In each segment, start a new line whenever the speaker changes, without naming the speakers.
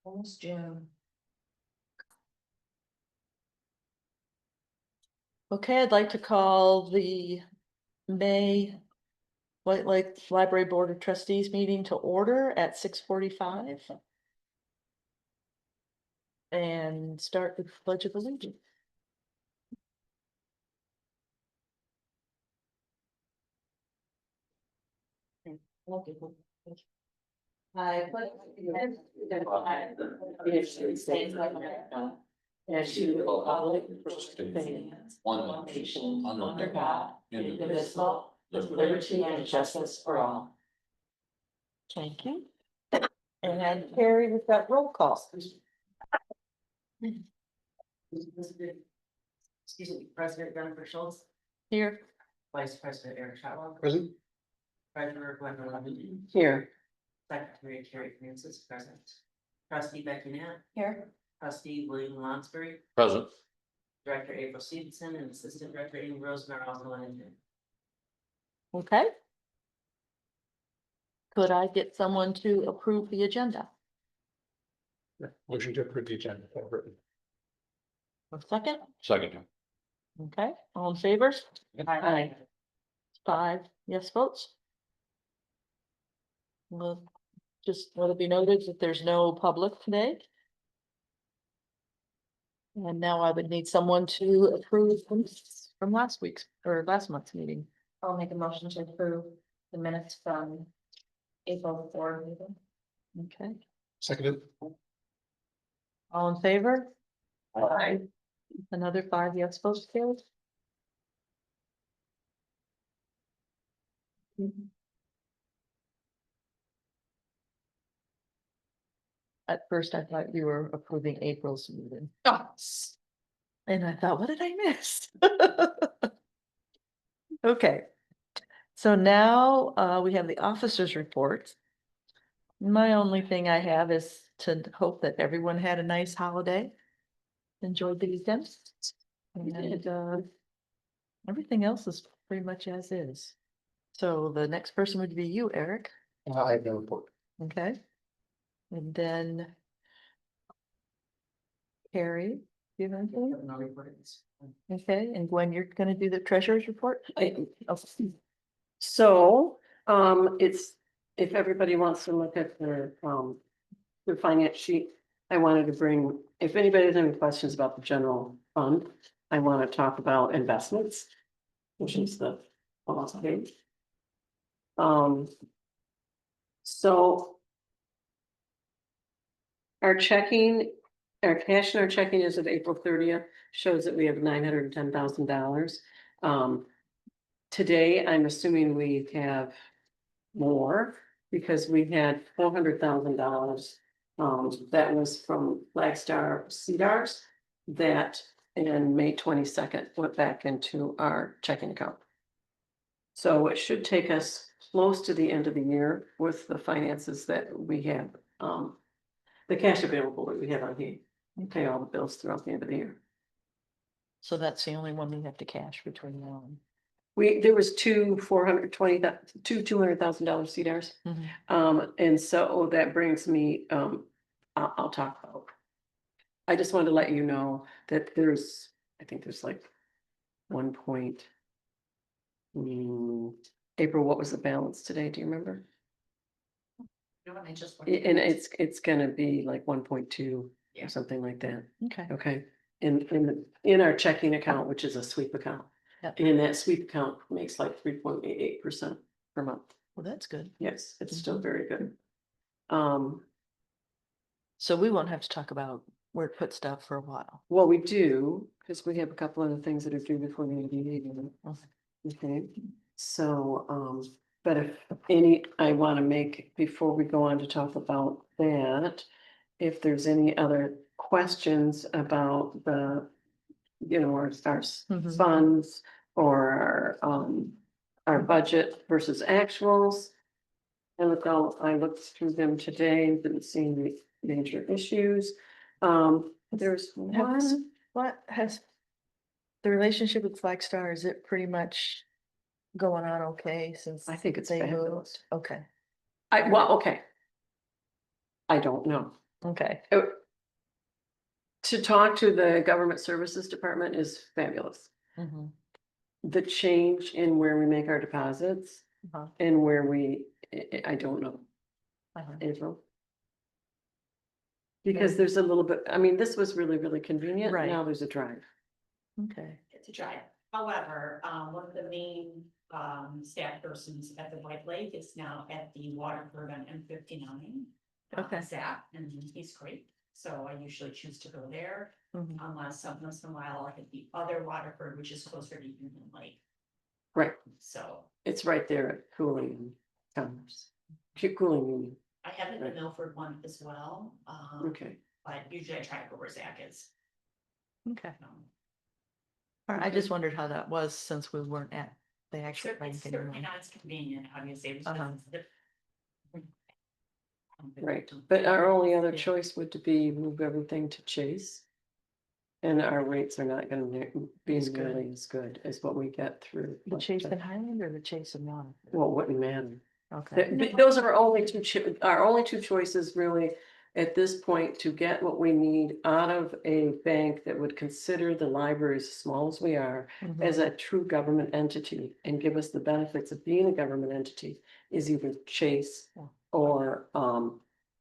Almost June.
Okay, I'd like to call the May White Lake Library Board of Trustees meeting to order at 6:45. And start with the Pledge of Allegiance. I pledge allegiance to the flag of the United States of America and to the republic for which it stands, one nation, under God, indivisible, with liberty and justice for all. Thank you. And Carrie, we've got roll call.
Excuse me, President Jennifer Schultz,
Here.
Vice President Eric Shotwell,
Present.
Treasurer Gwen Levy,
Here.
Secretary Carrie Francis, present. Trustee Becky Knapp,
Here.
Trustee William Lonsberry,
Present.
Director April Stevenson, and Assistant Director Amy Rosemary also in attendance.
Okay. Could I get someone to approve the agenda?
Motion to approve the agenda. Written.
A second?
Second.
Okay, all in favor?
Aye.
5 yes votes. Well, just let it be noted that there's no public today. And now I would need someone to approve from last week's or last month's meeting.
I'll make a motion to approve the minutes from April 4th meeting.
Okay,
Seconded.
all in favor?
Aye.
Another 5 yes votes carried. At first, I thought you were approving April's meeting. And I thought, what did I miss? Okay, so now we have the officers' report. My only thing I have is to hope that everyone had a nice holiday. Enjoyed the weekend. And everything else is pretty much as is. So the next person would be you, Eric,
I have no report.
okay? And then Carrie, do you have anything?
No reports.
Okay, and Gwen, you're gonna do the treasurer's report?
I-
Oh,
So, it's, if everybody wants to look at their finance sheet, I wanted to bring, if anybody has any questions about the general fund, I want to talk about investments, which is the last page. So our checking, our cash in our checking is of April 30th, shows that we have $910,000. Today, I'm assuming we have more because we had $400,000. That was from Flagstar CDARS that in May 22nd went back into our checking account. So it should take us close to the end of the year with the finances that we have, the cash available that we have on hand. We pay all the bills throughout the end of the year.
so that's the only one we have to cash between now and.
There was two $200,000 CDARS. And so that brings me, I'll talk about. I just wanted to let you know that I think there's like 1 point. April, what was the balance today? Do you remember?
No, I just.
And it's gonna be like 1.2
Yeah.
or something like that.
Okay,
Okay, in our checking account, which is a sweep account.
Yep.
And that sweep account makes like 3.88% per month.
well, that's good.
Yes, it's still
Mhm.
very good.
So we won't have to talk about where to put stuff for a while.
Well, we do, because we have a couple other things that are due before the end of the meeting.
Okay.
Okay, so, but if I want to make, before we go on to talk about that, if there's any other questions about the, our
Mhm.
funds or our budget versus actuals. I looked through them today, didn't see any major issues. There's one,
What has the relationship with Flagstar, is it pretty much going on okay since?
I think it's
they
fabulous.
moved? Okay,
well, okay. I don't know.
Okay,
To talk to the government services department is fabulous.
mhm,
The change in where we make our deposits
uh-huh,
and where I don't know,
uh-huh.
April. Because there's a little bit, I mean, this was really, really convenient.
Right.
Now there's a drive.
Okay,
To try. However, one of the main staff persons at the White Lake is now at the Waterford on M59.
Okay.
Zach, and he's great. So I usually choose to go there
mhm,
unless once in a while I'll hit the other Waterford, which is closer to Union Lake.
Right.
So
It's right there at Cooling and Commerce. Cooling Union.
I have the
Right.
Milford one as well.
Okay.
But usually I try to go where Zach is.
okay.
Um,
All right, I just wondered how that was since we weren't at the actual
It's
bank
certainly
anymore.
not as convenient, obviously. It's
Uh-huh.
just
Right, but our only other
Yeah.
choice would to be move everything to Chase. And our rates are not gonna be
As good.
nearly as good as what we get through.
The Chase and Highland or the Chase and Water?
Well, it wouldn't matter.
Okay,
Those are our only our only two choices really at this point to get what we need out of a bank that would consider the library as small as we are
mhm,
as a true government entity and give us the benefits of being a government entity is either Chase
Yeah.
or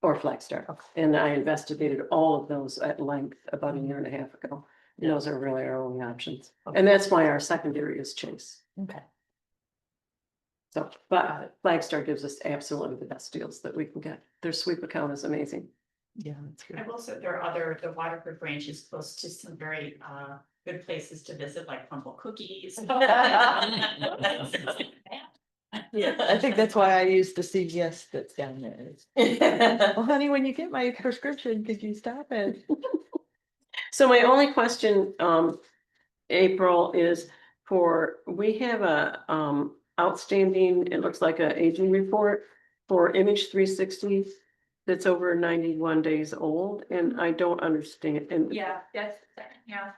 Flagstar.
Okay.
And I investigated all of those at length about a year and a half ago. And
Yeah.
those are really our only options.
Okay.
And that's why our secondary is Chase.
okay,
So,
Got
but
it.
Flagstar gives us absolutely the best deals that we can get. Their sweep account is amazing.
yeah, that's
I
good.
will say there are the Waterford branch is close to some very good places to visit, like Crumble Cookies.
Yeah, I think that's why I used the CVS that's down there. Well, honey, when you get my prescription, could you stop it?
So my only question, April, is we have a, outstanding, it looks like a aging report for Image 360 that's over 91 days old, and I don't understand, and.
Yeah, that's the second half.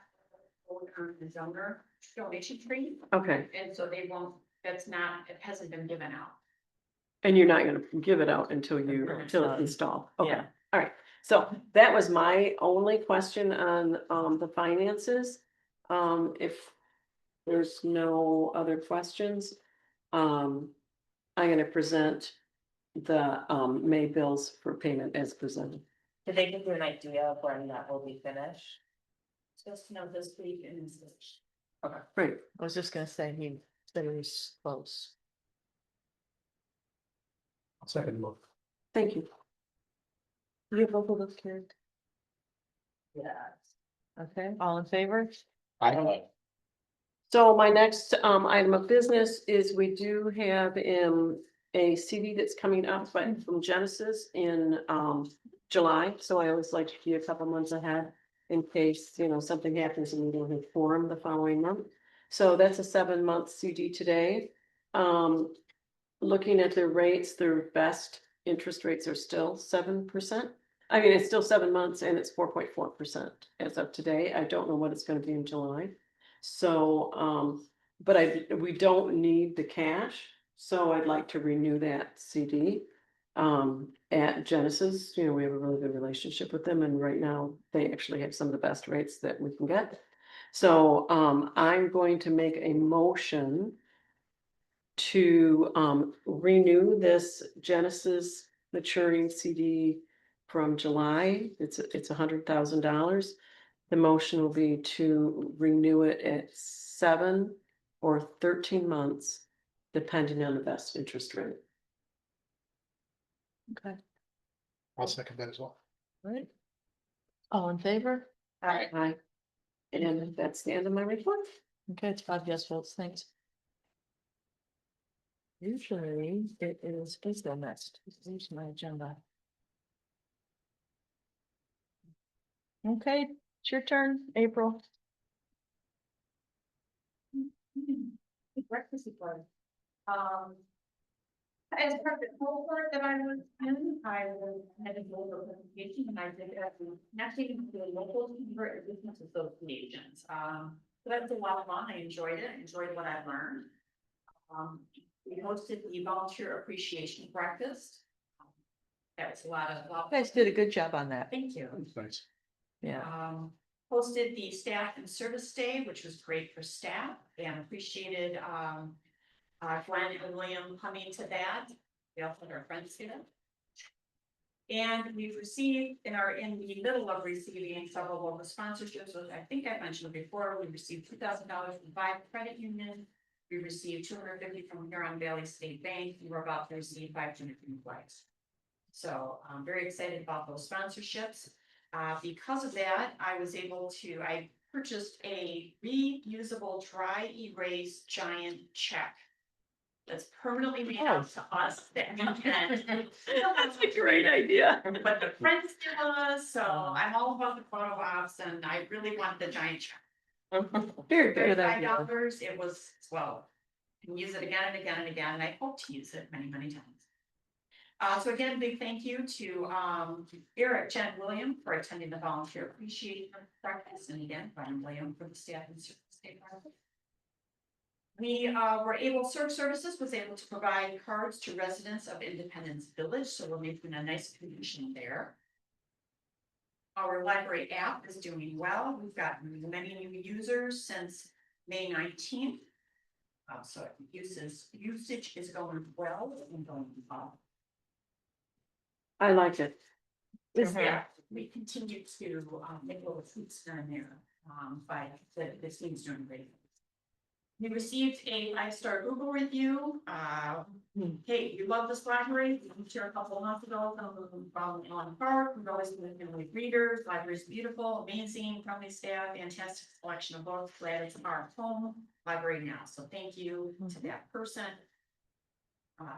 The donor donation tree,
Okay,
and so they won't, it hasn't been given out.
and you're not gonna give it out until
Until
it's
done.
installed, okay,
Yeah.
all right. So that was my only question on, the finances. If there's no other questions, I'm gonna present the, May bills for payment as presented.
Did they give you an idea of when that will be finished?
Just this week and this.
Right,
I was just gonna say, he said it was close.
Second move.
thank you.
You have both of those carried?
Yeah.
Okay, all in favor?
I,
So my next item of business is we do have a CD that's coming up from Genesis in July. So I always like to be a couple months ahead in case, something happens and we don't have forum the following month. So that's a 7-month CD today. Looking at their rates, their best interest rates are still 7%. I mean, it's still 7 months and it's 4.4% as of today. I don't know what it's gonna be in July. So, but we don't need the cash, so I'd like to renew that CD. At Genesis, we have a really good relationship with them, and right now they actually have some of the best rates that we can get. So, I'm going to make a motion to, renew this Genesis maturing CD from July. It's $100,000. The motion will be to renew it at 7 or 13 months, depending on the best interest rate.
Okay,
I'll second that as well.
right. All in favor?
Aye. And that's the end of my report.
Okay, it's 5 yes votes, thanks. Usually it is the next, here's my agenda. Okay, it's your turn, April.
Breakfast report. As part of the cohort that I was in, I had a global presentation and I did next even to the local convert business associations. So that was a lot of fun. I enjoyed it, enjoyed what I learned. We hosted the volunteer appreciation breakfast. That was a lot of.
You guys did a good job on that.
Thank you.
That's nice.
Yeah.
Hosted the staff and service day, which was great for staff and appreciated, Glenn and William coming to that. We also had our friends here. And we've received and are in the middle of receiving several local sponsorships, which I think I mentioned before. We received $2,000 from Vibe Credit Union. We received $250 from Huron Valley State Bank. We were about to receive $500 from Flex. So I'm very excited about those sponsorships. Because of that, I purchased a reusable dry erase giant check. That's permanently made out to us that we can.
That's a great idea.
But the friends give us, so I'm all about the photo ops and I really want the giant check.
Very good
$35,
idea.
it was, well, can use it again and again and again, and I hope to use it many, many times. So again, big thank you to Eric, Jen, William for attending the volunteer appreciation breakfast, and again, Brian William for the staff and service day breakfast. We were able, Serve Services was able to provide cards to residents of Independence Village, so we're making a nice connection there. Our library app is doing well. We've got many new users since May 19th. So usage is going well and going well.
I like it.
Yeah, we continue to make little tweaks down there, but the team's doing great. We received a 5-star Google review. Hey, you love this library. We shared a couple of months ago from on Park. We've always been with readers. Library's beautiful, amazing, friendly staff, fantastic selection of books. Glad it's our home library now. So thank you to that person. Let's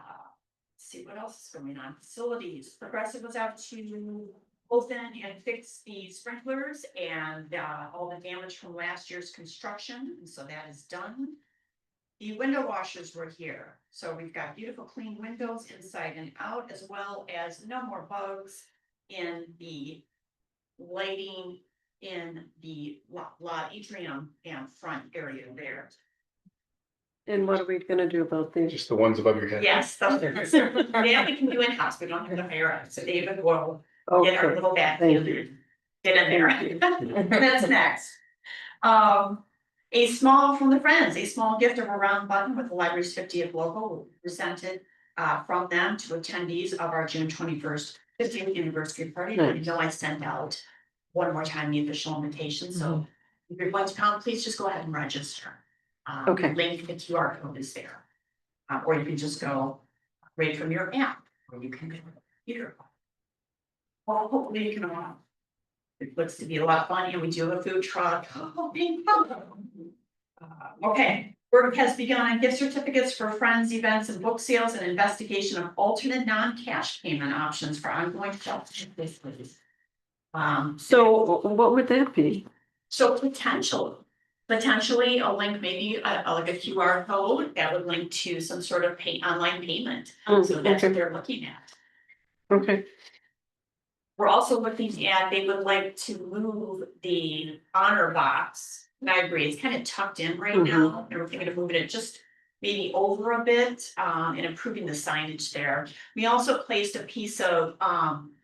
see what else is going on. Facilities. Progressive was out to open and fix the sprinklers and all the damage from last year's construction, and so that is done. The window washers were here, so we've got beautiful clean windows inside and out, as well as no more bugs in the lighting in the lot atrium and front area there.
And what are we gonna do about these?
Just the ones above your head.
Yes, that we can do in-house, we don't have to hire us, so David will get our
Okay,
little back
thank
in
you.
there. Get in there. That's next. A small gift of a round button with the library's 50th logo presented from them to attendees of our June 21st 50th anniversary party.
Nice.
You know, I sent out one more time the official invitation, so if you're going to come, please just go ahead and register.
Okay.
Link, the QR code is there. Or you can just go right from your app, or you can go here. Well, hopefully you can. It looks to be a lot of fun, and we do have a food truck. Oh, being fun. Okay, work has begun on gift certificates for friends, events, and book sales, and investigation of alternate non-cash payment options for ongoing shelf.
So what would that be?
So potentially a link, maybe like a QR code that would link to some sort of online payment. So that's what they're looking at.
Okay,
We're also looking at, they would like to move the honor box. And I agree, it's kind of tucked in right now, and we're thinking of moving it just maybe over a bit, and improving the signage there. We also placed a piece of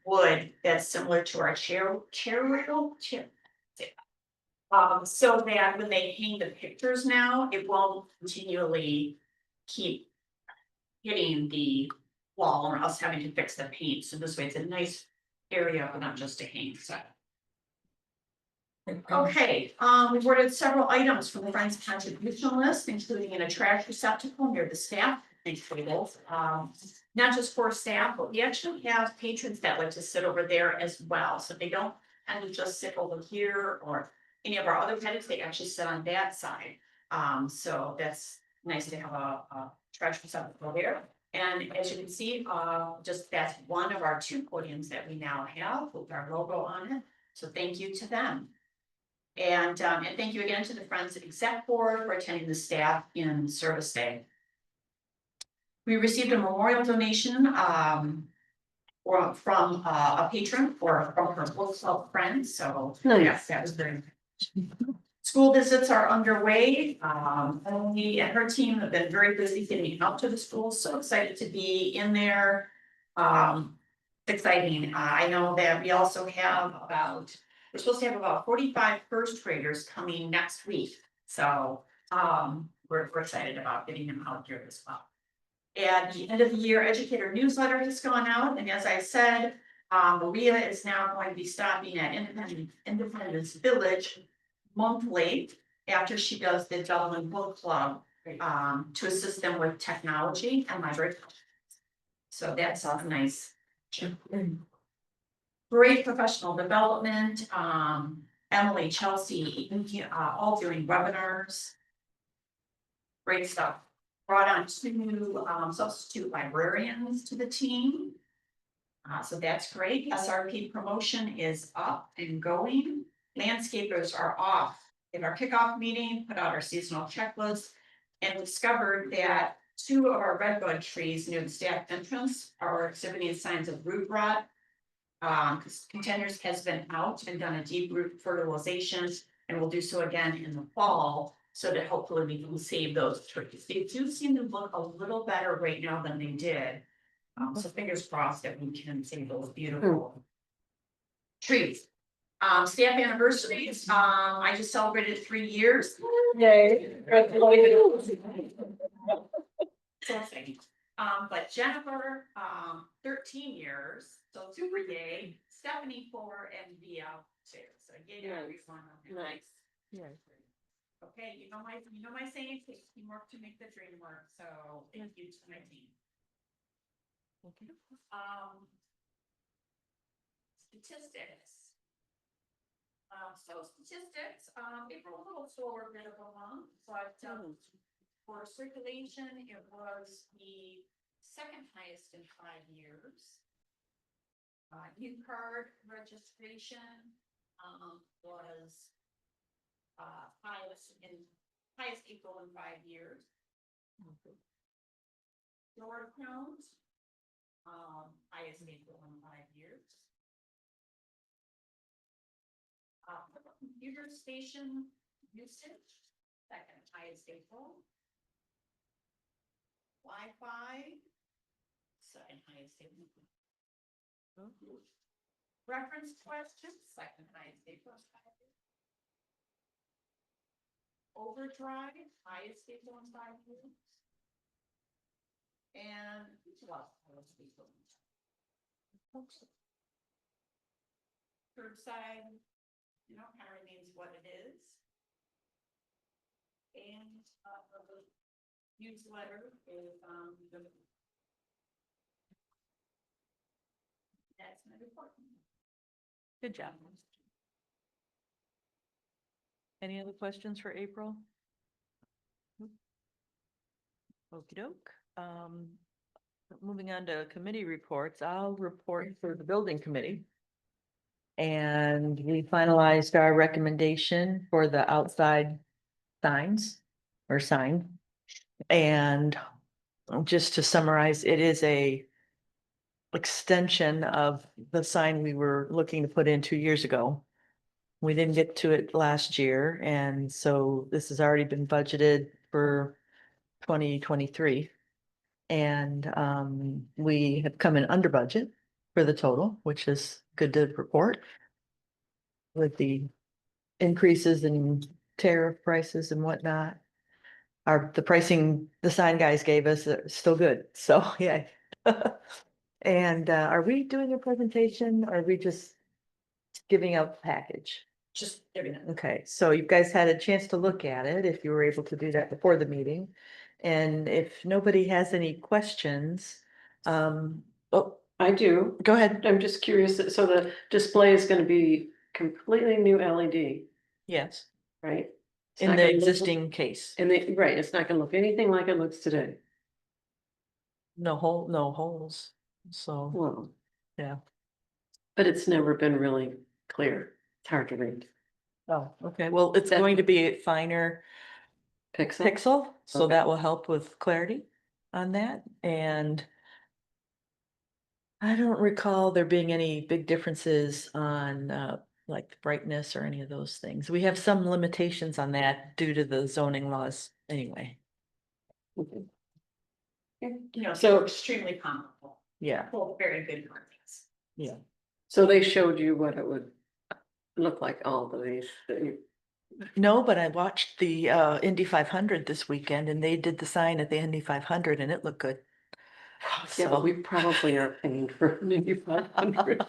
wood that's similar to our chair rail. So that when they hang the pictures now, it won't continually keep hitting the wall or us having to fix the paint. So this way it's a nice area for them just to hang. So. Okay, we've ordered several items from the Friends contribution list, including in a trash receptacle near the staff. Thanks for those. Not just for staff, but we actually have patrons that like to sit over there as well. So they don't tend to just sit over here or any of our other tenants, they actually sit on that side. So that's nice to have a trash receptacle there. And as you can see, just that's one of our 2 podiums that we now have with our logo on it. So thank you to them. And thank you again to the Friends Exec Board for attending the staff in service day. We received a memorial donation from a patron from her book club friends. So yes, that was very. School visits are underway. Emily and her team have been very busy getting out to the schools. So excited to be in there. exciting. I know that we also have we're supposed to have about 45 first graders coming next week. So, we're excited about getting them out here as well. And the end of the year educator newsletter has gone out, and as I said, Maria is now going to be stopping at Independence Village monthly after she does the Dublin Book Club, to assist them with technology and library. So that's all nice. Great professional development, Emily, Chelsea, all doing webinars. Great stuff. Brought on 2 new substitute librarians to the team. So that's great. SRP promotion is up and going. Landscapers are off. In our kickoff meeting, put out our seasonal checklist and discovered that 2 of our redbud trees near the staff entrance are exhibiting signs of root rot. Because Contenders has been out and done a deep root fertilization and will do so again in the fall. So that hopefully we can save those trees. They do seem to look a little better right now than they did. So fingers crossed that we can save those beautiful trees. Staff anniversaries, I just celebrated 3 years.
Yay.
So exciting. But Jennifer, 13 years, so super yay. Stephanie 4 and Via 2. So yay to everyone.
Nice.
Yeah.
Okay, you know my saying, it takes teamwork to make the dream work, so thank you to my team. Statistics. So statistics, April a little slower than a month, but for circulation, it was the second highest in 5 years. New card registration was highest April in 5 years. Door count, highest April in 5 years. Computer station usage, second highest April. Wi-Fi, second highest April. Reference questions, second highest April. Overdrive, highest April in 5 years. And what else? Curbside, kind of remains what it is. And the newsletter is that's my report.
Good job. Any other questions for April? Okey doke. Moving on to committee reports, I'll report for the building committee. And we finalized our recommendation for the outside signs or sign. And just to summarize, it is a extension of the sign we were looking to put in 2 years ago. We didn't get to it last year, and so this has already been budgeted for 2023. And we have come in under budget for the total, which is good to report. With the increases in tariff prices and whatnot. The pricing the sign guys gave us is still good, so yeah. And are we doing a presentation or are we just giving out the package?
Just everything.
Okay, so you guys had a chance to look at it, if you were able to do that before the meeting. And if nobody has any questions, oh,
I do.
go ahead.
I'm just curious, so the display is gonna be completely new LED,
Yes,
right? It's
in
not
the
gonna look-
existing case,
right, it's not gonna look anything like it looks today.
no holes, so,
Well,
yeah.
but it's never been really clear. It's hard to read.
Oh, okay, well, it's
That-
going to be a finer
Pixel?
pixel, so
Okay.
that will help with clarity on that, and I don't recall there being any big differences on like the brightness or any of those things. We have some limitations on that due to the zoning laws anyway.
Okay.
So
So-
extremely comparable.
Yeah,
Both very good markings.
Yeah.
So they showed you what it would look like, all of these, that you-
No, but I watched the Indy 500 this weekend and they did the sign at the Indy 500 and it looked good.
yeah, but
So,
we probably are paying for 9,500.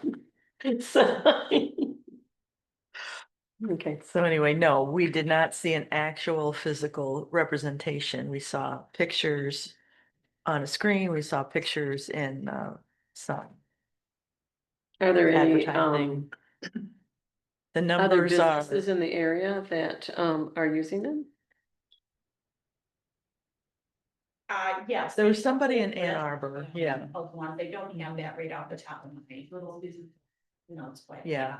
Okay,
so anyway, no, we did not see an actual physical representation. We saw pictures on a screen. We saw pictures in some
are there any,
advertising. The
other
numbers are,
businesses in the area that, are using them?
Yes.
there was
there's a
somebody
whole
in Ann
list,
Arbor, yeah,
Of one, they don't have that right off the top of my head, little business, it's quite.
yeah.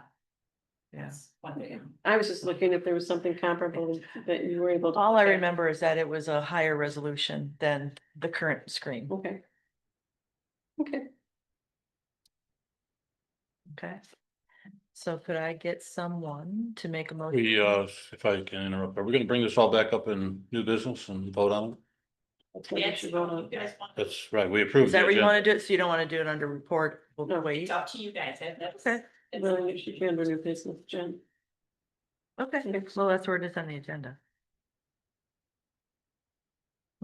Yeah.
That's one thing.
I was just looking if there was something comparable that you were able to.
All I
look at.
remember is that it was a higher resolution than the current screen.
Okay. Okay,
Okay. So could I get someone to make a motion?
We, if I can interrupt, are we gonna bring this all back up in new business and vote on it?
that's what we
Yes,
should vote on.
you guys want-
That's right, we approved.
Is that
the
where you
agenda.
want to do it? So you don't want to do it under report? We'll
No.
wait.
It's up to you guys, that's.
Okay.
Well, if you can do new business, Jen.
Okay, well, that's where it is on the agenda.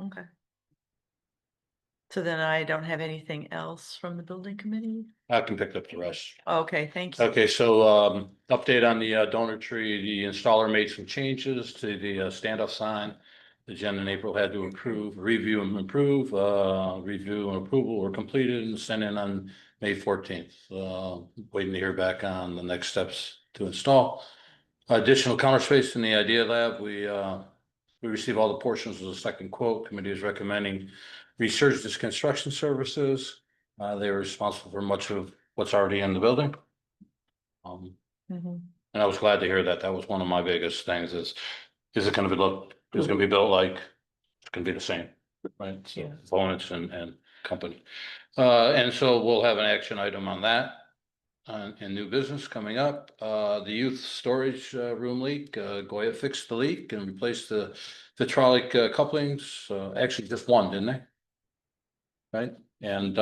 Okay. So then I don't have anything else from the building committee?
I can pick up the rest.
Okay, thank you.
Okay, so, update on the donor tree, the installer made some changes to the standoff sign. The Jen and April had to approve, review and approve, review and approval were completed and sent in on May 14th. Waiting to hear back on the next steps to install. Additional counter space in the Idea Lab, we received all the portions of the second quote. Committee is recommending Resurgence Construction Services. They were responsible for much of what's already in the building.
Mhm.
And I was glad to hear that. That was one of my biggest things is it gonna be is it gonna be built like, it's gonna be the same, right? So
Yeah.
components and company. And so we'll have an action item on that. And new business coming up, the youth storage room leak, Goya fixed the leak and replaced the hydraulic couplings, actually just one, didn't they? Right, and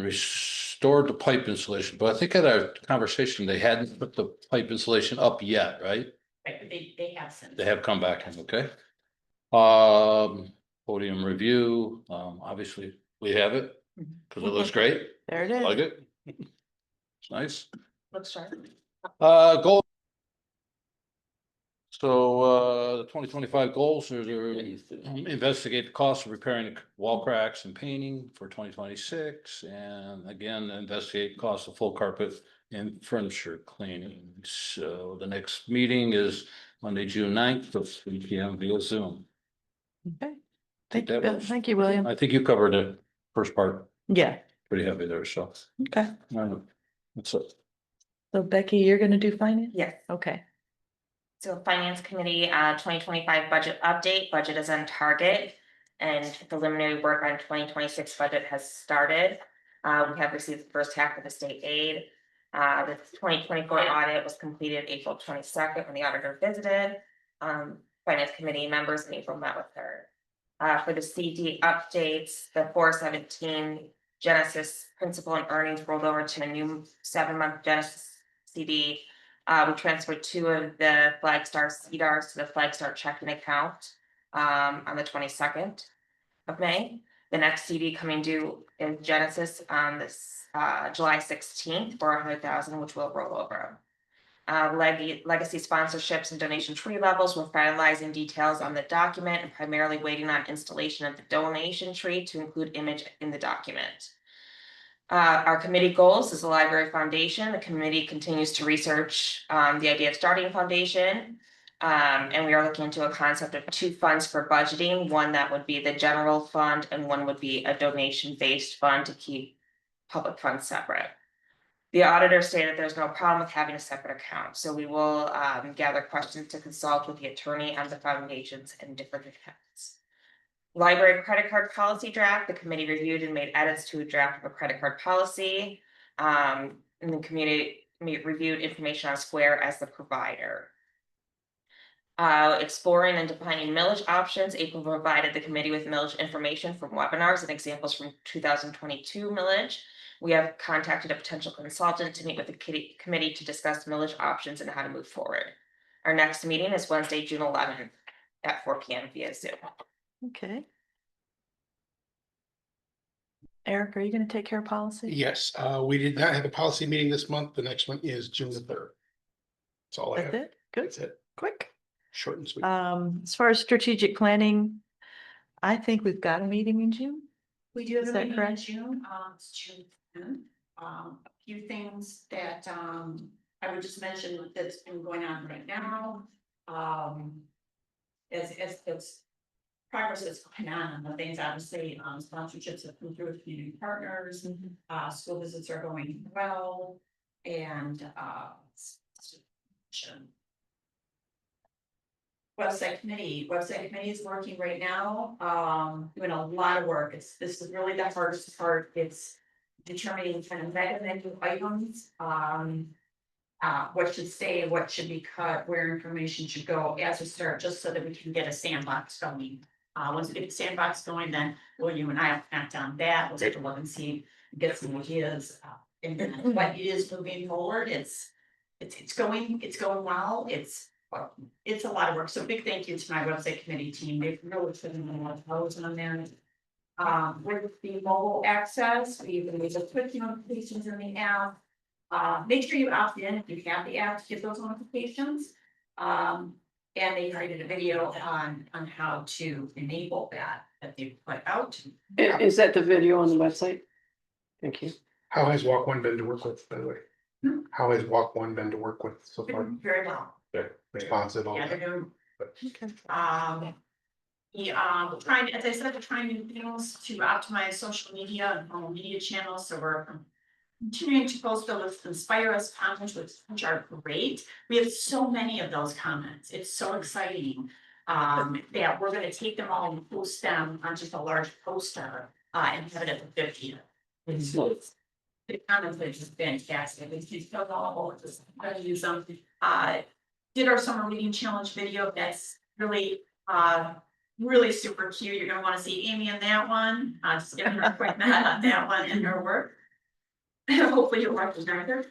restored the pipe insulation, but I think at our conversation, they hadn't put the pipe insulation up yet, right?
Right, but they have since.
They have come back, okay? Podium review, obviously, we have it, cause it looks great,
There it
like
is.
it. It's nice.
Looks sharp.
Goal. So, the 2025 goals are to investigate the cost of repairing the wall cracks and painting for 2026. And again, investigate cost of full carpet and furniture cleaning. So the next meeting is Monday, June 9th at 3 p.m. via Zoom.
Okay.
Think
Thank you,
that
Bill.
was-
Thank you, William.
I think you covered the first part
Yeah,
pretty heavy there, so.
okay.
That's it.
So Becky, you're gonna do finance?
Yes.
Okay.
So Finance Committee, 2025 budget update, budget is on target. And preliminary work on 2026 budget has started. We have received the first half of the state aid. The 2024 audit was completed April 22nd when the auditor visited. Finance Committee members in April met with her. For the CD updates, the 417 Genesis principal and earnings rolled over to a new 7-month Genesis CD. We transferred 2 of the Flagstar CDARs to the Flagstar checking account on the 22nd of May. The next CD coming due in Genesis on this July 16th for 100,000, which will roll over. Legacy sponsorships and donation tree levels. We're finalizing details on the document and primarily waiting on installation of the donation tree to include image in the document. Our committee goals is the library foundation. The committee continues to research the idea of starting a foundation. And we are looking into a concept of 2 funds for budgeting, one that would be the general fund and one would be a donation-based fund to keep public funds separate. The auditor stated there's no problem with having a separate account, so we will gather questions to consult with the attorney on the foundations and different accounts. Library credit card policy draft, the committee reviewed and made edits to a draft of a credit card policy. And the community reviewed information on Square as the provider. Exploring and defining millage options, April provided the committee with millage information from webinars and examples from 2022 millage. We have contacted a potential consultant to meet with the committee to discuss millage options and how to move forward. Our next meeting is Wednesday, June 11th at 4 p.m. via Zoom.
Okay. Eric, are you gonna take care of policy?
Yes, we did not have a policy meeting this month. The next one is June the 3rd. That's all I
That's
have.
it? Good,
That's it.
quick.
Short and sweet.
As far as strategic planning, I think we've got a meeting in June.
We do have
Is
a
that
meeting in
correct?
June, it's June 10th. A few things that, I would just mention that's been going on right now. As progress is going on the things, obviously, sponsorships have come through with community partners, school visits are going well, and, website committee is working right now, doing a lot of work. This is really the hardest part. It's determining kind of menu items, what should stay, what should be cut, where information should go as we start, just so that we can get a sandbox going. Once we get the sandbox going, then William and I will act on that. We'll take a look and see, get some ideas, and then what it is moving forward. It's going well. It's a lot of work. So big thank you to my website committee team. They've really put in a lot of hours on there. With the mobile access, we even use a quick notifications in the app. Make sure you opt in if you have the app to get those notifications. And they created a video on how to enable that they put out.
Is that the video on the website? Thank you.
How has Walk One been to work with, by the way?
Hmm?
How has Walk One been to work with so far?
Very well.
Good, responsive, all
Yeah,
that.
they're doing
Okay.
trying, as I said, we're trying new things to optimize social media and home media channels, so we're continuing to post those inspire us comments, which are great. We have so many of those comments. It's so exciting. That we're gonna take them all and post them on just a large poster, and have it at the 50th. The comments are just fantastic. These kids feel all over this. I'm gonna use them. Did our summer reading challenge video. That's really, really super cute. You're gonna wanna see Amy in that one. Just give her a quick nod on that one and her work. Hopefully you'll recognize her.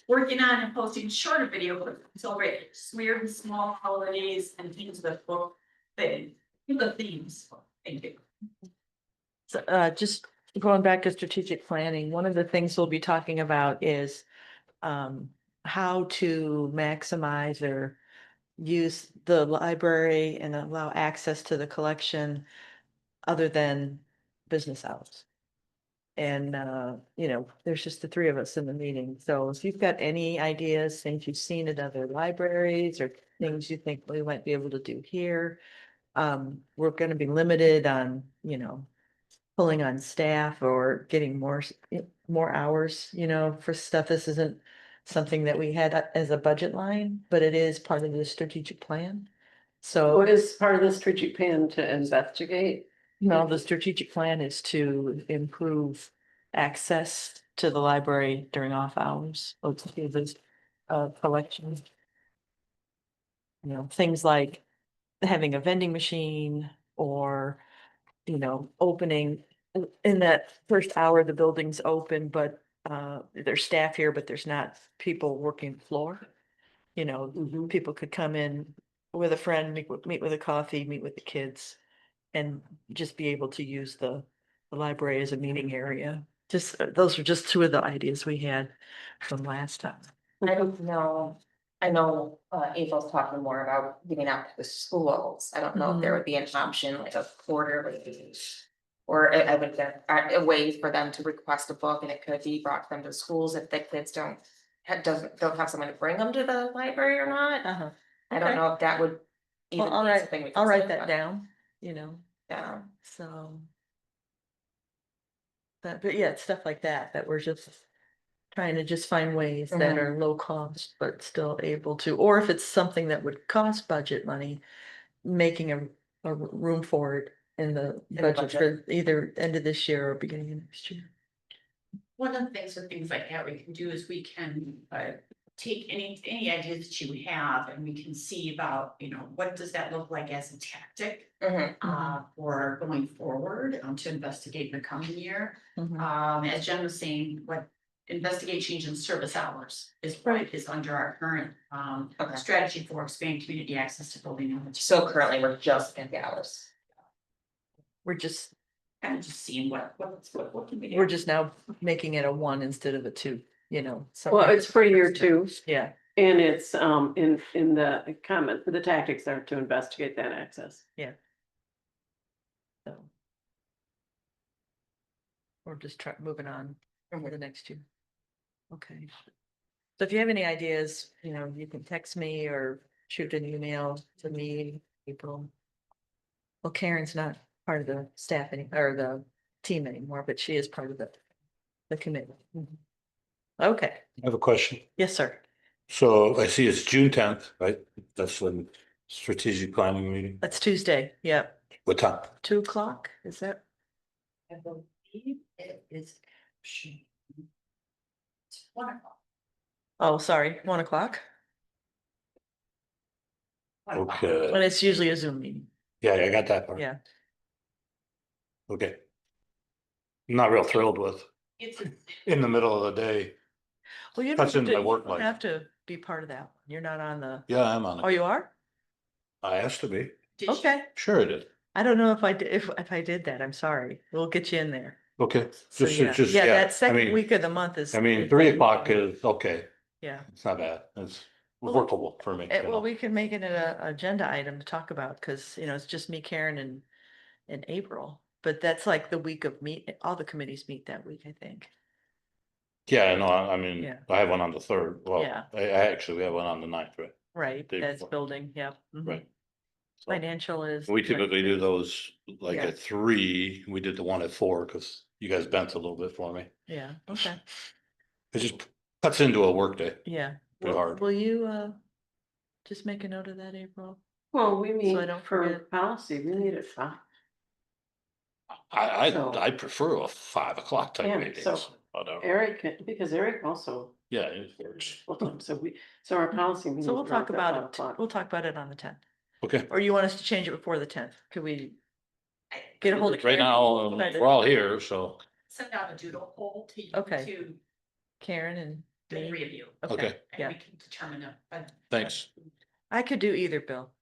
Working on and posting shorter video clips to celebrate weird and small holidays and things that book the themes. Thank you.
So, just going back to strategic planning, one of the things we'll be talking about is how to maximize or use the library and allow access to the collection other than business hours. And, there's just the three of us in the meeting. So if you've got any ideas, things you've seen at other libraries or things you think we might be able to do here, we're gonna be limited on, pulling on staff or getting more hours, for stuff. This isn't something that we had as a budget line, but it is part of the strategic plan. So,
What is part of the strategic plan to investigate?
no, the strategic plan is to improve access to the library during off hours, or to do this collection. Things like having a vending machine or, opening in that first hour, the building's open, but there's staff here, but there's not people working floor. People could come in with a friend, meet with a coffee, meet with the kids, and just be able to use the library as a meeting area. Just, those are just two of the ideas we had from last time.
I don't know. I know April's talking more about giving out to the schools. I don't know if there would be an option like a quarterly. Or I would get a way for them to request a book and it could be brought to them to schools if the kids don't have someone to bring them to the library or not. I don't
Okay.
know if that would.
Well,
even
all
be
right,
something we
I'll write
consider,
that
but,
down,
Yeah.
so. But yeah, it's stuff like that we're just trying to just find ways that are low cost, but still able to, or if it's something that would cost budget money, making a room for it in the budget for either end of this year or beginning of next year.
One of the things with things like that we can do is we can take any ideas that you have and we can see about, what does that look like as a tactic
Mhm.
for going forward, to investigate in the coming year.
Mhm.
As Jen was saying, what investigate change in service hours is under our current
Okay.
strategy for expanding community access to building and
So currently we're just at the hours.
We're just,
kind of just seeing what can we do.
we're just now making it a 1 instead of a 2, so.
Well, it's for year 2.
Yeah,
And it's in the comment, the tactics are to investigate that access.
so. We're just moving on for the next 2. Okay. So if you have any ideas, you can text me or shoot an email to me, April. Well, Karen's not part of the staff or the team anymore, but she is part of the committee. Mhm. Okay,
I have a question.
yes, sir.
So I see it's June 10th, right? That's the strategic planning meeting.
That's Tuesday. Yep.
What time?
2:00, is that?
I believe it is. It's 1 o'clock.
Oh, sorry, 1:00.
1 o'clock.
Okay,
But it's usually a Zoom meeting.
yeah, I got that part.
Yeah.
Okay. I'm not real thrilled with
It's
in the middle of the day.
Well, you
That's
don't
in my
you
work
don't
life.
have to be part of that one. You're not on the,
Yeah, I'm on
oh,
it.
you are?
I asked to be.
did you-
Okay.
Sure it did.
I don't know if I did, if I did that. I'm sorry. We'll get you in there.
Okay.
So,
Just,
yeah,
just,
yeah,
yeah.
that
I
second
mean,
week of the month is.
I mean,
is
3 o'clock is, okay.
Yeah.
It's not bad. It's
Well,
workable for me.
Well, we can make it an agenda item to talk about, because, it's just me, Karen, and April. But that's like the week of all the committees meet that week, I think.
Yeah, no, I mean,
Yeah.
I have one on the 3rd. Well,
Yeah.
I actually, we have one on the 9th, right?
Right,
Day
that's
before.
building, yeah. Mhm.
Right. So
Financial is.
we typically do those like
Yeah.
at 3. We did the one at 4 because you guys bent a little bit for me.
Yeah, okay,
It just cuts into a workday.
yeah.
Pretty hard.
Will you, just make a note of that, April?
Well, we
I
meet
don't
for
forget.
policy, we need it 5. So-
I prefer a 5 o'clock type
Yeah,
meeting.
so-
Whatever.
Because Eric also,
Yeah, it works.
so our policy.
So
meetings
we'll
are
talk
at
about
5
it,
o'clock.
we'll talk about it on the 10th,
Okay.
or you want us to change it before the 10th? Could we get a hold of
Right
Karen?
now,
Try to-
we're all here, so,
Send out a doodle poll to.
Okay.
To
Karen and
the
me?
3 of you.
okay,
And
Yeah.
we can determine a.
thanks.
I could do either, Bill.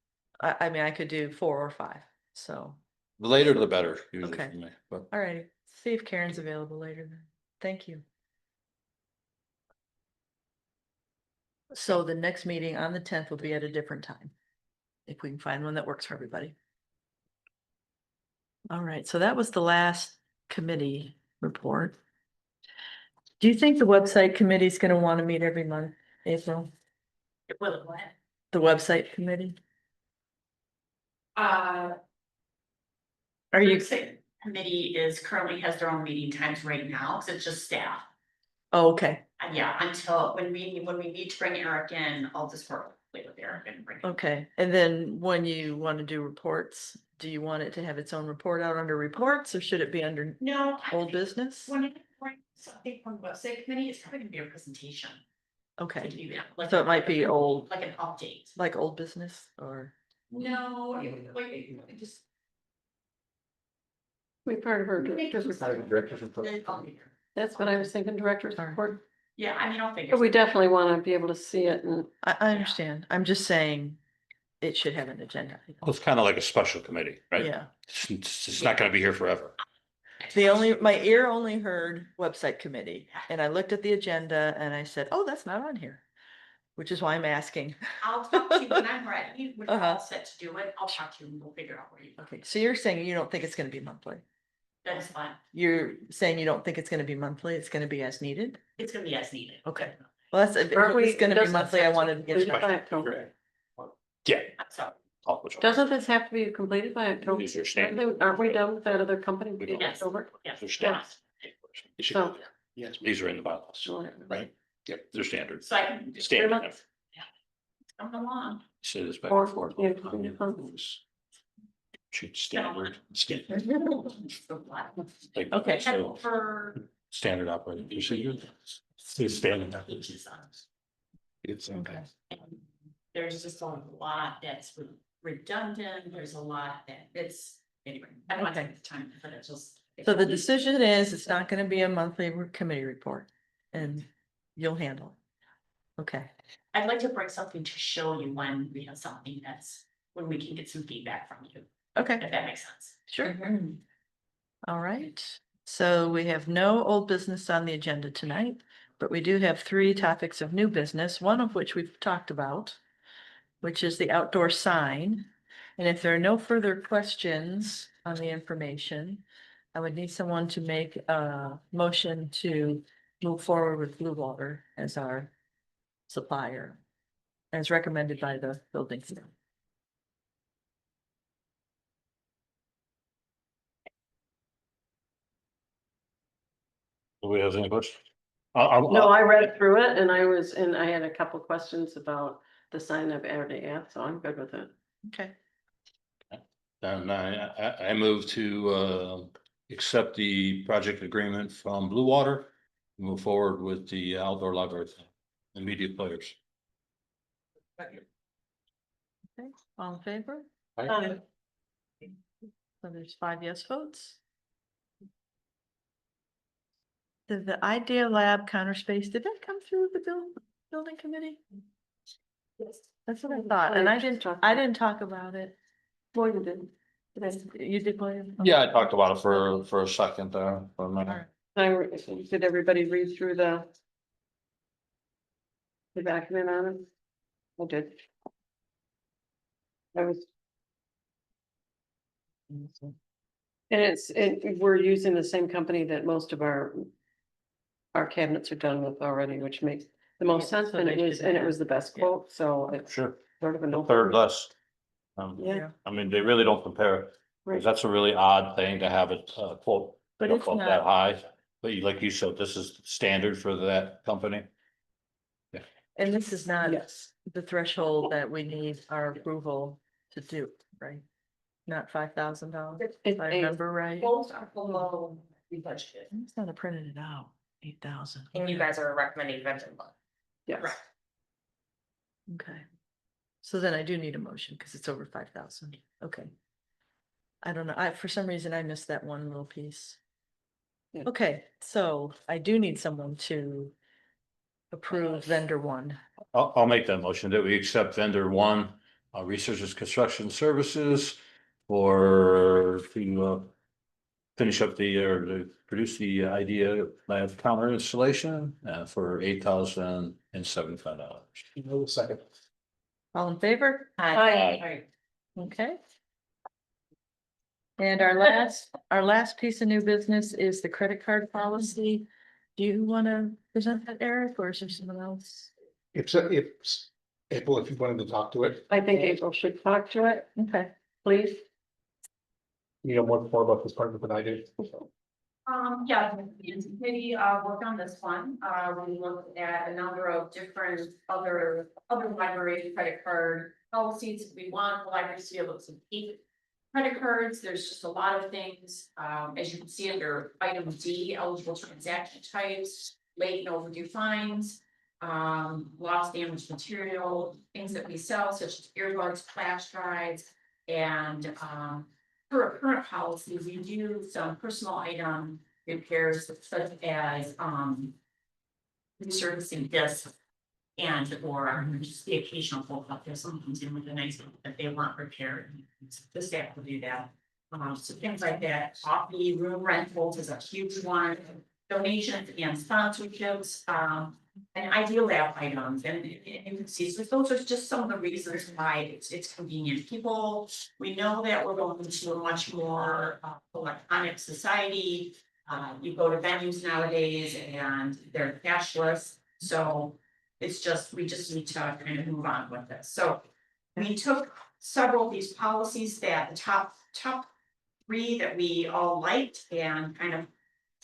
I mean, I could do 4 or 5, so,
The later the better, usually
Okay.
for me, but
all righty, see if Karen's available later then. Thank you. So the next meeting on the 10th will be at a different time. If we can find one that works for everybody. All right, so that was the last committee report. Do you think the website committee is gonna want to meet every month, April?
Will it what?
The website committee?
Uh,
Are you,
committee currently has their own meeting times right now, because it's just staff.
oh, okay,
And yeah, until when we need to bring Eric in, I'll just work with Eric and bring.
okay. And then when you want to do reports, do you want it to have its own report out under reports, or should it be under
No.
old business?
When I bring something from the website committee, it's probably gonna be a presentation.
Okay,
To do that, like
so
a-
it might be old,
Like an update.
like old business, or,
No, like just.
We part of her director's report. That's what I was thinking, director's
Sorry.
report.
Yeah, I mean, I'll figure.
But we definitely want to be able to see it and
I understand, I'm just saying it should have an agenda. item.
well, it's kind of like a special committee, right?
Yeah,
It's not gonna be here forever.
my ear only heard website committee, and I looked at the agenda and I said, oh, that's not on here. Which is why I'm asking.
I'll talk to you when I'm ready, when we're
Uh-huh.
all set to do it, I'll talk to you and we'll figure out where you.
Okay, so you're saying you don't think it's gonna be monthly?
That's fine,
You're saying you don't think it's gonna be monthly, it's gonna be as needed?
it's gonna be as needed.
Okay. Well, that's, if
Aren't
it's
we-
gonna be
doesn't-
monthly, I wanted to
completed
get.
by October.
Yeah.
So,
Doesn't this have to be completed by October?
These are standard.
Aren't we done with that other company?
We don't.
Yes.
October?
yes,
They're
yes.
standard.
So-
Yes, these are in the bylaws,
Sure.
right? Yep, they're standard.
So I can.
Standard.
months.
Come along.
Say this back
Or-
and forth.
yeah, 3 months.
Shoot, standard, like,
Okay.
so,
For.
standard operating procedure. Say standard. operating.
It's okay.
There's just a lot that's redundant, there's a lot that it's, anyway, I don't want to
Okay.
take the time, but it's just.
So the decision is, it's not gonna be a monthly committee report, and you'll handle it. Okay,
I'd like to bring something to show you when we have something that's, when we can get some feedback from you,
okay,
if that makes sense.
sure. All right, so we have no old business on the agenda tonight, but we do have 3 topics of new business, one of which we've talked about, which is the outdoor sign. And if there are no further questions on the information, I would need someone to make a motion to move forward with Blue Water as our supplier, as recommended by the building.
Do we have any questions?
No, I read through it and I had a couple questions about the sign I've already asked, so I'm good with it.
Okay,
And I move to accept the project agreement from Blue Water. Move forward with the outdoor library and media players.
okay, all in favor?
Aye.
So there's 5 yes votes. The Idea Lab counter space, did that come through the building committee?
Yes.
That's what I thought, and I didn't talk about it.
Well, you did.
You did, William?
Yeah, I talked about it for a second there. For a minute.
Did everybody read through the document on it? I did. I was. And we're using the same company that most of our cabinets are done with already, which makes the most sense,
So
and
they should
it
have-
was the best
yeah.
quote, so it's
Sure,
sort of a no.
third less.
Yeah,
I mean, they really don't compare, 'cause
right.
that's a really odd thing to have it quote.
But
you know,
it's
quote
not-
that high, but like you said, this is standard for that company.
And this is not
Yes.
the threshold that we need our approval to do, right? Not $5,000, if I remember right.
Both are below the budget.
I'm just gonna print it out, 8,000.
And you guys are recommending vendor one.
Yes.
Right.
Okay. So then I do need a motion because it's over 5,000. Okay. I don't know. For some reason, I missed that one little piece.
Yeah.
Okay, so I do need someone to approve vendor 1.
I'll make that motion that we accept vendor 1, Researchers Construction Services to finish up or to produce the Idea Lab counter installation for $8,075.
No second.
All in favor?
Aye.
Okay. And our last piece of new business is the credit card policy. Do you want to present that, Eric, or is there someone else?
If April, if you wanted to talk to it,
I think April should talk to it,
Okay.
please.
you know more about this part than I do.
Yeah, the finance committee, worked on this one, we looked at a number of different other library credit card policies. We want the libraries to be able to keep credit cards, there's just a lot of things, as you can see under item D, eligible transaction types, late and overdue fines. Lost damaged material, things that we sell such as earbuds, flash drives, and, for current policies, we do some personal item repairs such as, resurfacing discs. And or just the occasional pull up, there's some comes in with a nice one that they want repaired, this staff will do that. So things like that, coffee, room rentals is a huge one, donations and sponsorships, and Idea Lab items, and you can see, so those are just some of the reasons why it's convenient. People, we know that we're going into a much more electronic society. You go to venues nowadays and they're cashless, so we just need to kind of move on with this. So we took several of these policies that the top 3 that we all liked and kind of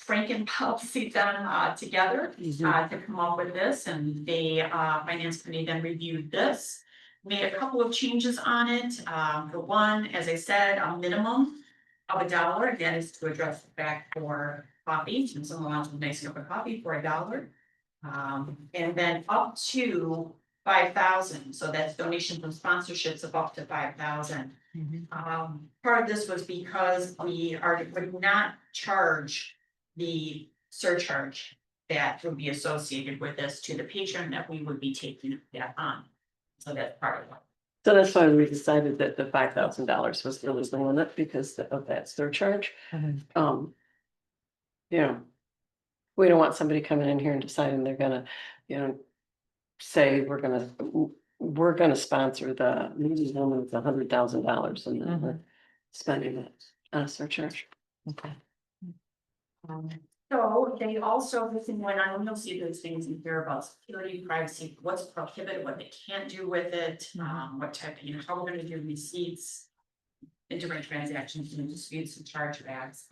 Franken policy them together to come up with this, and the finance committee then reviewed this. Made a couple of changes on it. For one, as I said, a minimum of $1, and that is to address the fact for coffee, and someone wants a nice cup of coffee for $1. And then up to 5,000, so that's donation from sponsorships of up to 5,000. Part of this was because would not charge the surcharge that would be associated with this to the patron that we would be taking that on. So that's part of it.
So that's why we decided that the $5,000 was really the limit because of that surcharge. You know. We don't want somebody coming in here and deciding they're gonna, say we're gonna sponsor the meeting home with $100,000 and then we're spending it on a surcharge.
Okay.
So they also, this thing went on, you'll see those things in here about security, privacy, what's prohibited, what they can't do with it, what type, how we're gonna do receipts. Different transactions and disputes and chargebacks.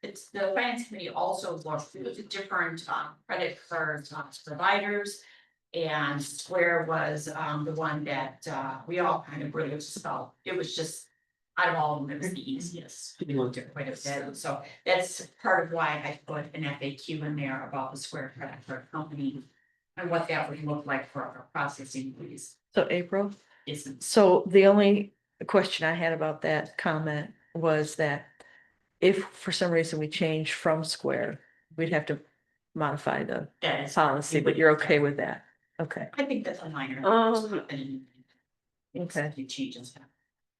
It's the finance committee also looked through the different credit card providers. And Square was the one that we all kind of really just felt, it was just, out of all of them, it was the easiest. We looked at quite a bit, so that's part of why I put an FAQ in there about the Square credit card company. And what that would look like for our processing fees.
So April,
Isn't,
so the only question I had about that comment was that if for some reason we change from Square, we'd have to modify the
that is.
policy, but you're okay with that? Okay,
I think that's a minor.
Okay.
Few changes.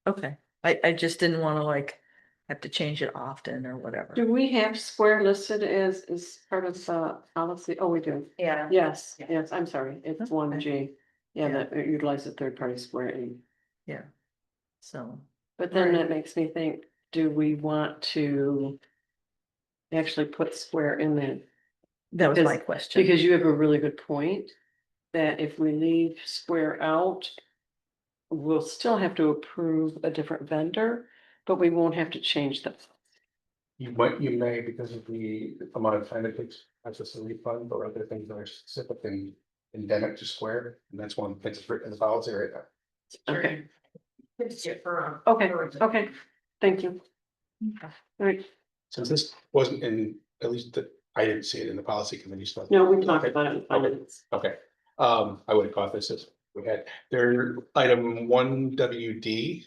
okay. I just didn't want to like have to change it often or whatever.
Do we have Square listed as part of the policy? Oh, we do.
Yeah.
Yes,
Yeah.
yes, I'm sorry. It's 1G. Yeah,
Yeah.
that utilizes third party Square.
Yeah. So,
But then
Right.
that makes me think, do we want to actually put Square in there?
that was my
Because-
question.
Because you have a really good point, that if we leave Square out, we'll still have to approve a different vendor, but we won't have to change the.
You may, because of the amount of time it takes, access a refund or other things that are specific and endemic to Square, and that's one that's written in the policy right now.
Okay,
Fix it for.
okay, okay, thank you. All right,
Since this wasn't in, at least that, I didn't see it in the policy committee stuff.
no, we talked about it in finance.
Okay, I would have caught this as we had, their item 1WD.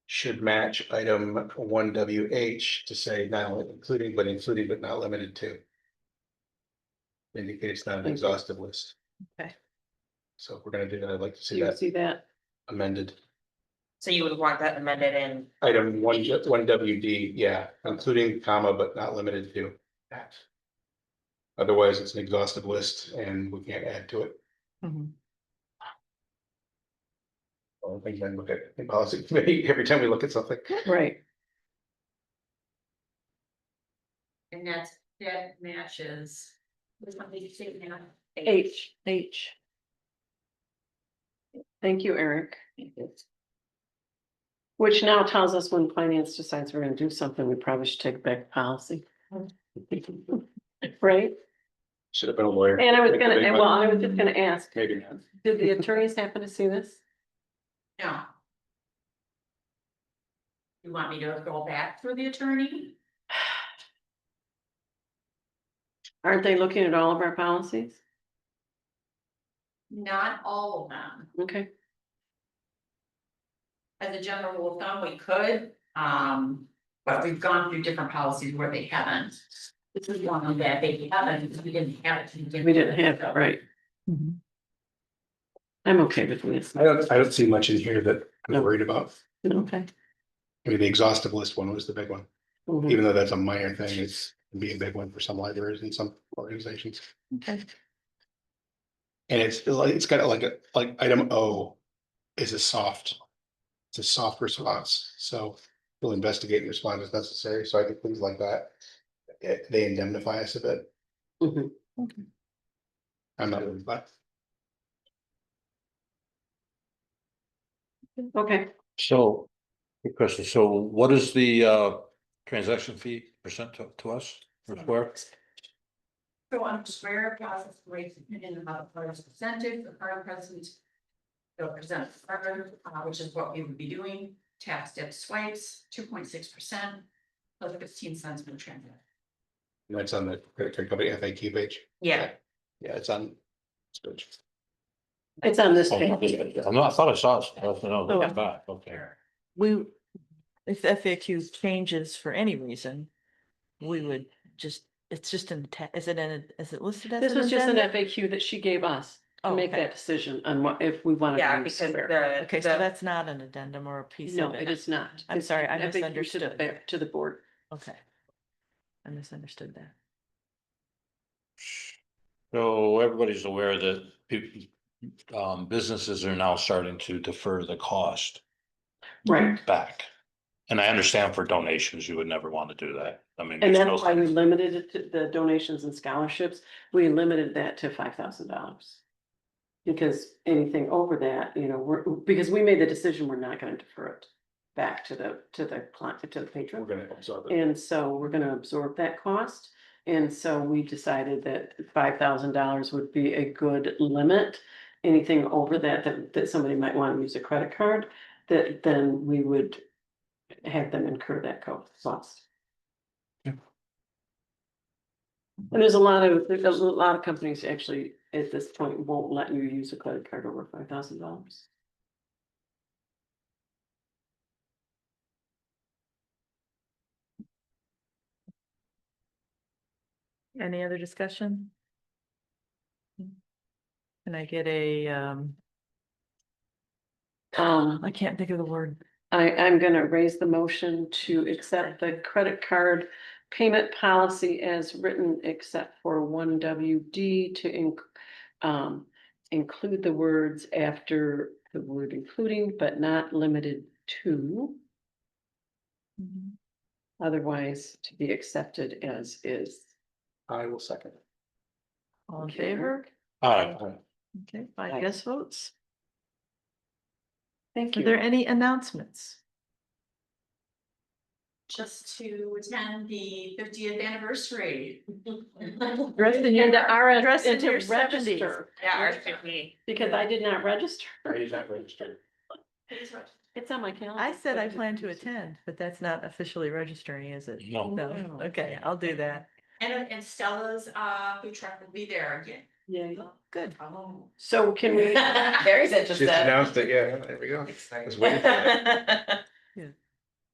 Should match item 1WH to say not only including, but including but not limited to. Indicates not an
Thank you.
exhaustive list.
Okay.
So if we're gonna do that, I'd like to
Do
see
you
that
see that?
amended.
So you would want that amended in,
Item 1WD, yeah, including comma, but not limited to. Otherwise, it's an exhaustive list and we can't add to it.
Mhm.
I think then look at in policy committee every time we look at something.
Right,
And that matches. Which one did you say now?
H,
H.
thank you, Eric. Which now tells us when finance decides we're gonna do something, we probably should take back policy. Right?
Should have been a lawyer.
And I was just gonna ask,
Maybe not.
did the attorneys happen to see this?
No. You want me to go back through the attorney?
Aren't they looking at all of our policies?
Not all of them.
Okay,
As a general rule of thumb, we could, but we've gone through different policies where they haven't. This is one of that they haven't, because we didn't have it. to begin
we didn't
with,
have
so.
it, right?
Mhm.
I'm okay with this.
I don't see much in here that I'm
No.
worried about.
Okay.
Maybe the exhaustive list one was the big one,
Mhm.
even though that's a minor thing, it's can be a big one for some libraries and some organizations.
Okay.
And it's got like item O is it's a soft response, so we'll investigate and respond as necessary, so I think things like that. They indemnify us a bit,
Mhm.
I'm not really, but
Okay,
So, good question. So what is the transaction fee percent to us for Square?
So on Square process rates in about the percentage, the card present. They'll present the card, which is what we would be doing, tap step swipes, 2.6%. Plus 15 cents per transaction.
that's on the credit card company FAQ page.
yeah,
Yeah, it's on. It's good.
It's on this
Oh,
page.
I'm not, I thought I saw it. No,
Oh.
it's back, okay.
We, if FAQ changes for any reason, we would just, it's just an, is it listed as
This
an
was just an
addendum?
FAQ that she gave us to
Oh,
make
okay.
that decision on what, if we wanted.
Yeah,
to use
because
spare.
Okay, so that's not an addendum or a piece
No,
of
it
it.
is not.
I'm
It's
sorry, I
FAQ to the
misunderstood.
To the board.
Okay. I misunderstood that.
So everybody's aware that people, businesses are now starting to defer the cost
Right.
back. And I understand for donations, you would never want to do that. I mean.
And
there's
that's
no-
why we limited it to the donations and scholarships. We limited that to $5,000. Because anything over that, you know, because we made the decision, we're not gonna defer it back to the client, to the
We're
patron.
gonna absorb it.
And so we're gonna absorb that cost. And so we decided that $5,000 would be a good limit. Anything over that somebody might want to use a credit card, that then we would have them incur that cost.
Yeah.
And there's a lot of companies actually at this point won't let you use a credit card over $5,000.
Any other discussion? Can I get a, I can't think of the word.
I'm gonna raise the motion to accept the credit card payment policy as written, except for one WD to include the words after the word including, but not limited to. Otherwise, to be accepted as is.
I will second.
All in
Okay.
favor?
All right,
Okay, 5
Aye.
yes votes.
Thank
Are there
you.
any announcements?
Just to attend the 50th anniversary.
Dressed in your, dressed in
And to
your 70s.
register,
Yeah, ours could be.
because I did not register.
He's not registered.
It's on my calendar.
I said I plan to attend, but that's not officially registering, is it?
No.
No, okay, I'll do that.
And Stella's food truck will be there again.
Yeah.
Good.
Oh.
So can we?
Gary's
Just
interested.
announced it, yeah, there we go. I was waiting for that.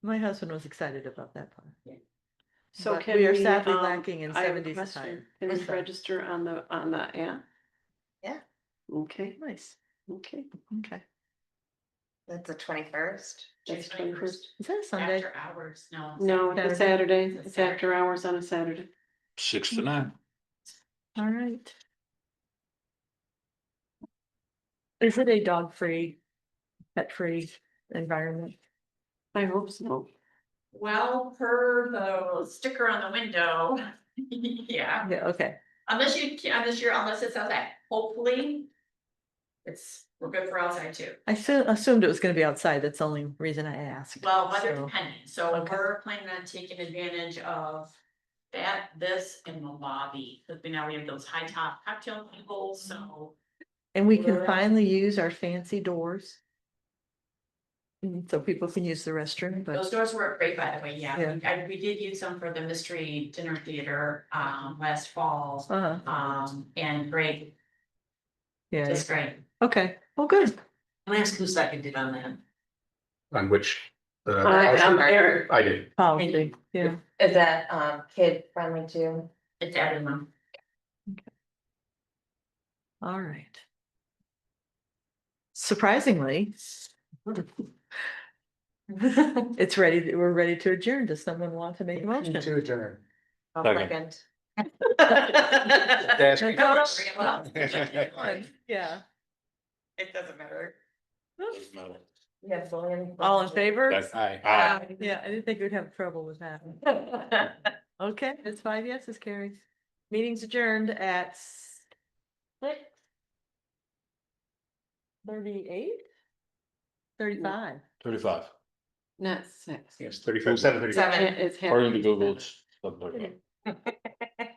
My husband was excited about that part.
So
But
can
we are sadly
um,
lacking in
I have a
70s
question.
attire.
Can we
So-
register on the app?
Yeah.
Okay,
Nice,
okay.
okay.
That's the 21st.
That's 21st.
Is that a Sunday?
After hours, no.
No, it's a
Saturday.
Saturday. It's after hours on a Saturday.
6 to 9.
All right. Is it a dog-free, pet-free environment?
I hope so.
Well, per the sticker on the window, yeah,
Yeah, okay.
unless it says that, hopefully. We're good for outside too.
I assumed it was gonna be outside. That's the only reason I asked.
Well, weather
So-
depending, so
Okay.
we're planning on taking advantage of this in the lobby, because now we have those high top cocktail tables, so.
And we can
Right.
finally use our fancy doors. So people can use the restroom,
Those
but
doors work great, by the way, yeah,
Yeah.
we did use them for the mystery dinner theater, last fall. And great,
yeah,
just great.
okay, well, good.
Can I ask who seconded on that?
On which?
I'm Eric.
I did.
Policy, yeah.
Is that kid friendly too?
It's everyone.
All right. Surprisingly. It's ready, we're ready to adjourn. Does someone want to make a motion?
To adjourn.
I'll
Second.
second.
Desk.
Yeah.
It doesn't matter.
Doesn't matter.
Yes, William.
All in favor?
Aye.
Yeah, I didn't think we'd have trouble with that. Okay, it's 5 yeses, carries. Meeting's adjourned at 6:38? 35.
35.
Not 6.
Yes, 35, 7:35.
Seven.
It's
According to
happening.
Google, it's 7:35.